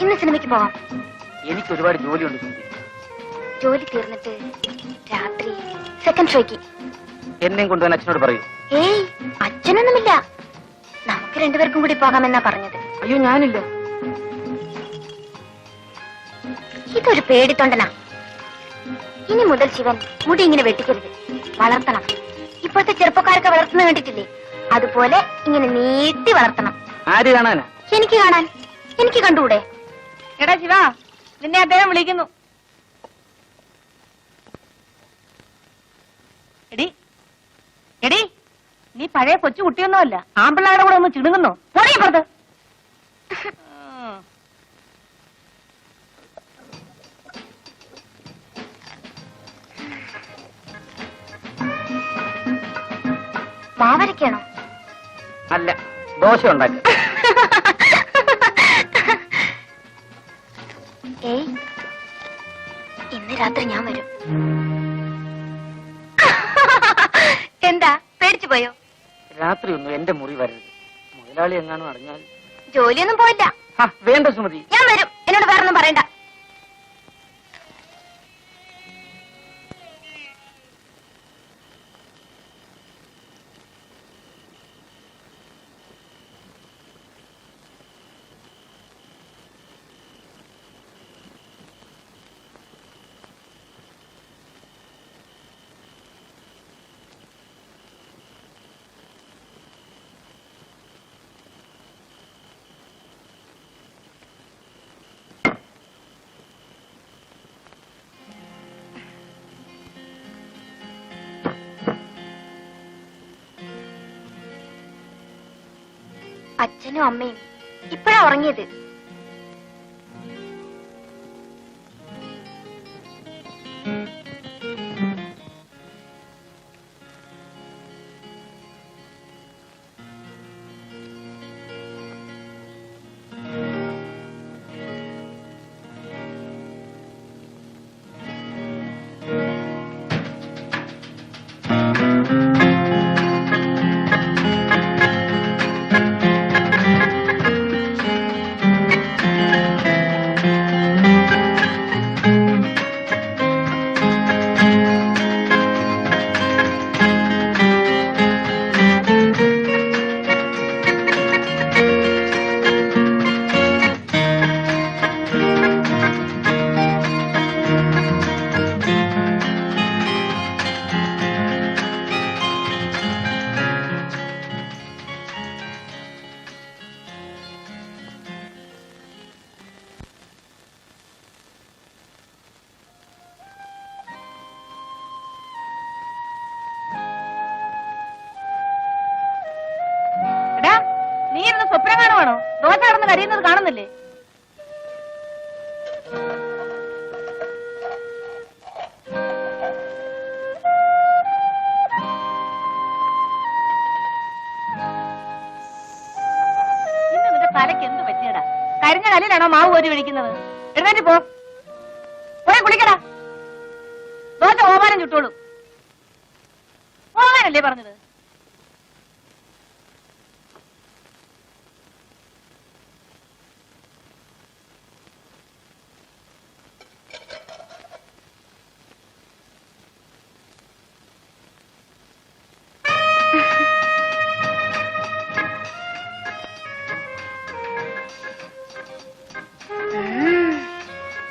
ഇന്ന് സിനിമയ്ക്ക് പോവാം. എനിക്ക് ഒരുപാട് ജോലിയുണ്ട്. ജോലി തീർന്നിട്ട് രാത്രി സെക്കൻഡ് ഷോയ്ക്ക് എന്നെയും കൊണ്ടുപോകാൻ അച്ഛനോട് പറയൂ. ഏയ്, അച്ഛനൊന്നുമില്ല. നമുക്ക് രണ്ടുപേർക്കും കൂടി പോകാമെന്നാ പറഞ്ഞത്. അയ്യോ, ഞാനില്ല. ഇതൊരു പേടിത്തൊണ്ടനാ. ഇനി മുതൽ ശിവൻ മുടി ഇങ്ങനെ വെട്ടിക്കരുത്, വളർത്തണം. ഇപ്പോഴത്തെ ചെറുപ്പക്കാരൊക്കെ വളർത്തുന്ന കണ്ടിട്ടില്ലേ, അതുപോലെ ഇങ്ങനെ നീട്ടി വളർത്തണം. ആര് കാണാനാ? എനിക്ക് കാണാൻ. എനിക്ക് കണ്ടുകൂടെ? എടാ ശിവ, നിന്നെ അദ്ദേഹം വിളിക്കുന്നു. എടി എടി, നീ പഴയ കൊച്ചു കുട്ടിയൊന്നുമല്ല. ആമ്പിള്ളാരുടെ കൂടെ ഒന്ന് ചിണുങ്ങുന്നു. പോടീ പുറത്ത്. മാവരയ്ക്കാണോ? അല്ല, ദോശ ഉണ്ടാക്കി. ഏയ്, ഇന്ന് രാത്രി ഞാൻ വരും. എന്താ, പേടിച്ചു പോയോ? രാത്രി ഒന്നും എന്റെ മുറി വരരുത്. മുതലാളി എങ്ങാനും അറിഞ്ഞാൽ. ജോലിയൊന്നും പോയില്ല. വേണ്ട സുമതി, ഞാൻ വരും. എന്നോട് വേറൊന്നും പറയണ്ട. അച്ഛനും അമ്മയും ഇപ്പഴാ ഉറങ്ങിയത്. സ്വപ്നം കാണുവാണോ? ദോശ കിടന്ന് കരിയുന്നത് കാണുന്നില്ലേ? ഇന്ന് നിന്റെ തലയ്ക്ക് എന്ത് പറ്റിയടാ? കരിഞ്ഞ കല്ലിലാണോ മാവ് കോരി ഒഴിക്കുന്നത്? എഴുന്നേറ്റ് പോ, പോയി കുളിക്കടാ. ദോശ ഓമാനം ചുട്ടോളൂ. ഓമാനല്ലേ പറഞ്ഞത്?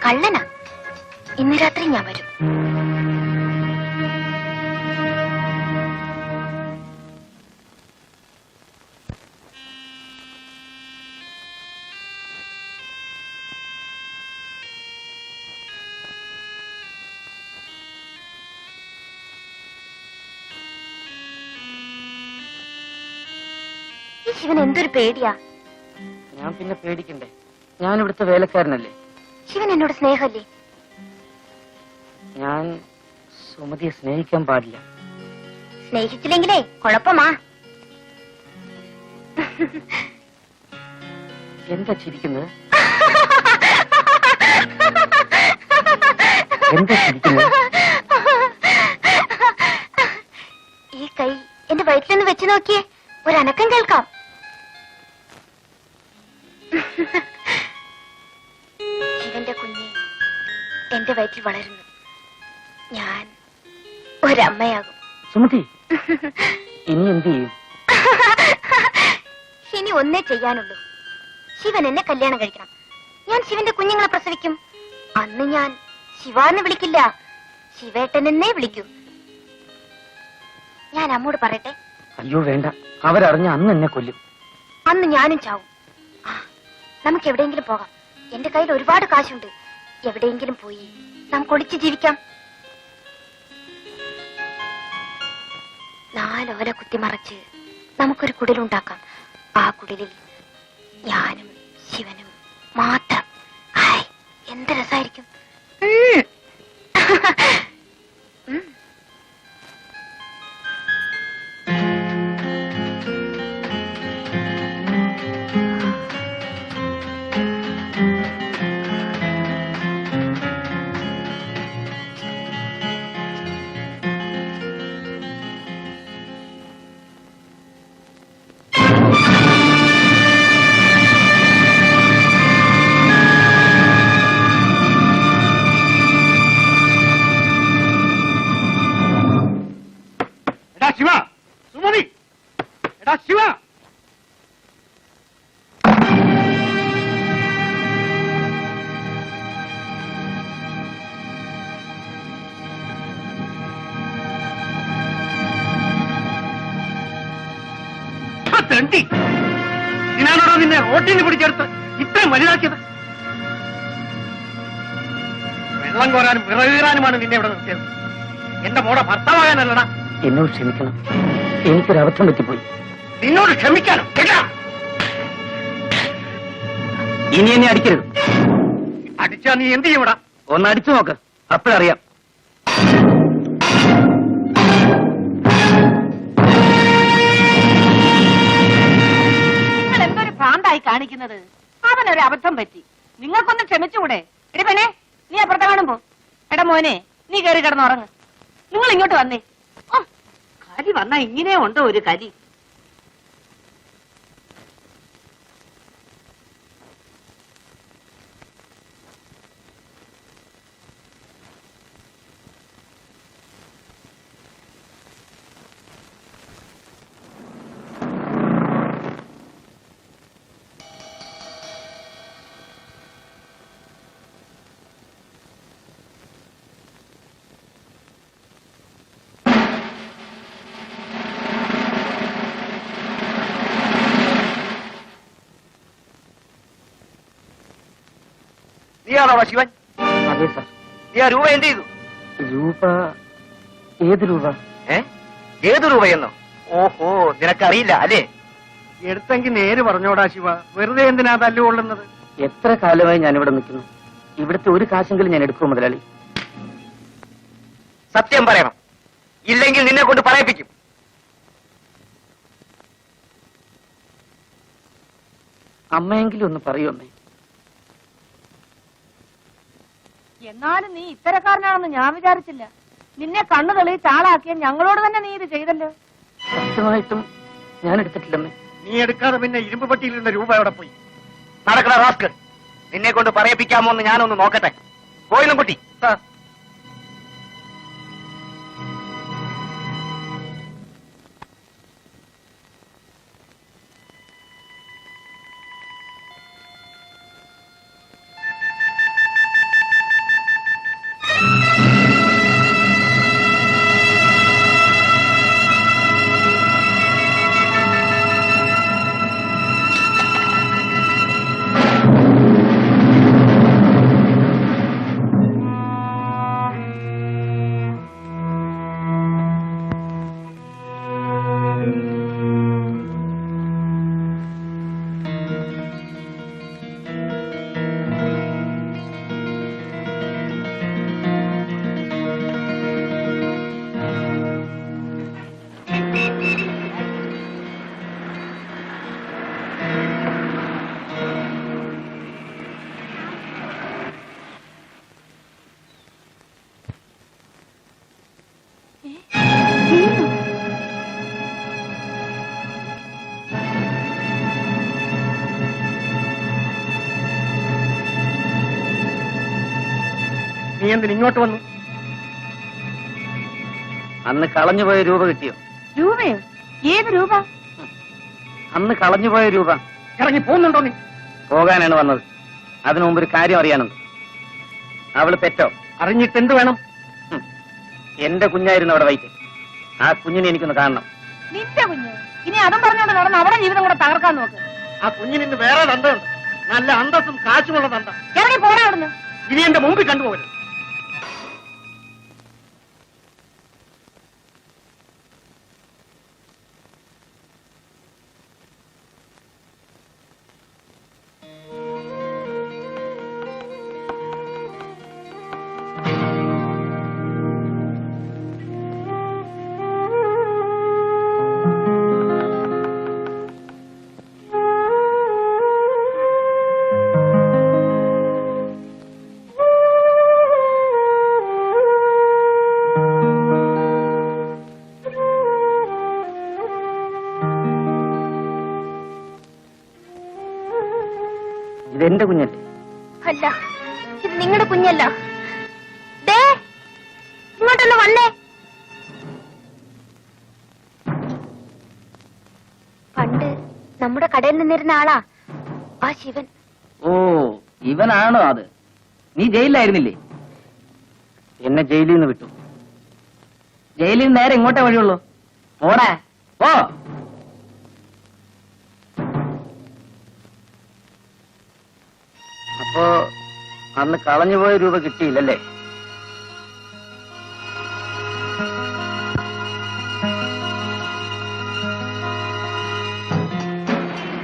കള്ളനാ. ഇന്ന് രാത്രി ഞാൻ വരും. ഈ ശിവൻ എന്തൊരു പേടിയാ. ഞാൻ പിന്നെ പേടിക്കണ്ടേ? ഞാൻ ഇവിടുത്തെ വേലക്കാരനല്ലേ. ശിവൻ എന്നോട് സ്നേഹമല്ലേ? ഞാൻ സുമതിയെ സ്നേഹിക്കാൻ പാടില്ല. സ്നേഹിച്ചില്ലെങ്കിലേ കുഴപ്പമാ. എന്താ ചിരിക്കുന്നത്? എന്താ ചിരിക്കുന്നത്? ഈ കൈ എന്റെ വയറ്റിലൊന്ന് വെച്ച് നോക്കിയേ, ഒരനക്കം കേൾക്കാം. ശിവന്റെ കുഞ്ഞ് എന്റെ വയറ്റിൽ വളരുന്നു. ഞാൻ ഒരമ്മയാകും. സുമതി, ഇനി എന്ത് ചെയ്യും? ഇനി ഒന്നേ ചെയ്യാനുള്ളൂ. ശിവൻ എന്നെ കല്യാണം കഴിക്കണം. ഞാൻ ശിവന്റെ കുഞ്ഞുങ്ങളെ പ്രസവിക്കും. അന്ന് ഞാൻ ശിവാന്ന് വിളിക്കില്ല, ശിവേട്ടനെന്നേ വിളിക്കൂ. ഞാൻ അമ്മോട് പറയട്ടെ? അയ്യോ വേണ്ട, അവരറിഞ്ഞ അന്ന് എന്നെ കൊല്ലും. അന്ന് ഞാനും ചാവും. ആ, നമുക്ക് എവിടെയെങ്കിലും പോകാം. എന്റെ കയ്യിൽ ഒരുപാട് കാശുണ്ട്. എവിടെയെങ്കിലും പോയി നമുക്ക് ഒളിച്ച് ജീവിക്കാം. 4 ഓല കുത്തിമറച്ച് നമുക്കൊരു കുടിലുണ്ടാക്കാം. ആ കുടിലിൽ ഞാനും ശിവനും മാത്രം. ഹായ്, എന്ത് രസായിരിക്കും. ശിവ, സുമതി, എടാ ശിവ. തെണ്ടി, ഞാനോടോ നിന്നെ റോട്ടിൽ നിന്ന് പിടിച്ചെടുത്ത് ഇത്രയും വലുതാക്കിയത്. വെള്ളം കോരാനും വിറകീറാനുമാണ് നിന്നെ ഇവിടെ നിർത്തിയത്. എന്റെ മോടെ ഭർത്താവാകാനല്ലടാ. എന്നോട് ക്ഷമിക്കണം, എനിക്കൊരബദ്ധം പറ്റിപ്പോയി. നിന്നോട് ക്ഷമിക്കാനും കേട്ടാ. ഇനി എന്നെ അടിക്കരുത്. അടിച്ചാ നീ എന്ത് ചെയ്യൂടാ? ഒന്ന് അടിച്ചു നോക്ക്, അപ്പോഴറിയാം. നിങ്ങൾ എന്തൊരു ഭ്രാന്തായി കാണിക്കുന്നത്? അവനൊരു അബദ്ധം പറ്റി, നിങ്ങൾക്കൊന്ന് ക്ഷമിച്ചുകൂടെ? എടി പെണ്ണേ, നീ അപ്പുറത്തെ കാണുമ്പോ. എടാ മോനെ, നീ കയറി കിടന്നുറങ്ങ്. നിങ്ങൾ ഇങ്ങോട്ട് വന്നേ. ഓ, കലി വന്നാ ഇങ്ങനെ ഉണ്ടോ ഒരു കലി? നീയാണോ ശിവൻ? അതെ സാർ. നീ ആ രൂപ എന്ത് ചെയ്തു? രൂപ? ഏത് രൂപ? ഏത് രൂപയെന്നോ? ഓഹോ, നിനക്കറിയില്ല അല്ലേ? എടുത്തെങ്കിൽ നേര് പറഞ്ഞോടാ ശിവ, വെറുതെ എന്തിനാ തല്ലുകൊള്ളുന്നത്? എത്ര കാലമായി ഞാൻ ഇവിടെ നിൽക്കുന്നു. ഇവിടുത്തെ ഒരു കാശെങ്കിലും ഞാൻ എടുക്കുമോ മുതലാളി? സത്യം പറയണം, ഇല്ലെങ്കിൽ നിന്നെ കൊണ്ട് പറയിപ്പിക്കും. അമ്മയെങ്കിലും ഒന്ന് പറയൂ അമ്മേ. എന്നാലും നീ ഇത്തരക്കാരനാണെന്ന് ഞാൻ വിചാരിച്ചില്ല. നിന്നെ കണ്ണു തെളിയിച്ച് ആളാക്കിയ ഞങ്ങളോട് തന്നെ നീ ഇത് ചെയ്തല്ലോ. സത്യമായിട്ടും ഞാൻ എടുത്തിട്ടില്ലമ്മേ. നീ എടുക്കാതെ പിന്നെ ഇരുമ്പ് പട്ടിയിലിരുന്ന രൂപ എവിടെ പോയി? നടക്കണ റാസ്കൽ, നിന്നെ കൊണ്ട് പറയിപ്പിക്കാമോ എന്ന് ഞാനൊന്ന് നോക്കട്ടെ. പോയിന്നും കുട്ടി. നീ എന്തിന് ഇങ്ങോട്ട് വന്നു? അന്ന് കളഞ്ഞുപോയ രൂപ കിട്ടിയോ? രൂപയോ? ഏത് രൂപ? അന്ന് കളഞ്ഞുപോയ രൂപ. ഇറങ്ങി പോകുന്നുണ്ടോ നീ? പോകാനാണ് വന്നത്. അതിനു മുമ്പ് ഒരു കാര്യം അറിയാനുണ്ട്. അവള് പെറ്റോ? അറിഞ്ഞിട്ട് എന്ത് വേണം? എന്റെ കുഞ്ഞായിരുന്നു അവിടെ വൈറ്റ്. ആ കുഞ്ഞിനെ എനിക്കൊന്ന് കാണണം. നിന്റെ കുഞ്ഞ് ഇനി അതും പറഞ്ഞോണ്ട് നടന്ന് അവിടെ ജീവിതം കൂടെ തകർക്കാൻ നോക്ക്. ആ കുഞ്ഞിന് ഇന്ന് വേറെ തന്തയുണ്ട്. നല്ല അന്തസ്സും കാശുമുള്ള തന്ത. ഇറങ്ങി പോണേ അവിടുന്ന്. ഇനി എന്റെ മുമ്പിൽ കണ്ടുപോകരുത്. ഇതെന്റെ കുഞ്ഞല്ലേ? അല്ല, ഇത് നിങ്ങളുടെ കുഞ്ഞല്ല. ദേ, ഇങ്ങോട്ടൊന്ന് വന്നേ. പണ്ട് നമ്മുടെ കടയിൽ നിന്നിരുന്ന ആളാ ആ ശിവൻ. ഓ, ഇവനാണോ അത്? നീ ജയിലിലായിരുന്നില്ലേ? എന്നെ ജയിലിൽ നിന്ന് വിട്ടു. ജയിലിൽ നിന്ന് നേരെ ഇങ്ങോട്ടേ വഴിയുള്ളൂ. പോടാ, പോ. അപ്പോ അന്ന് കളഞ്ഞുപോയ രൂപ കിട്ടിയില്ലല്ലേ?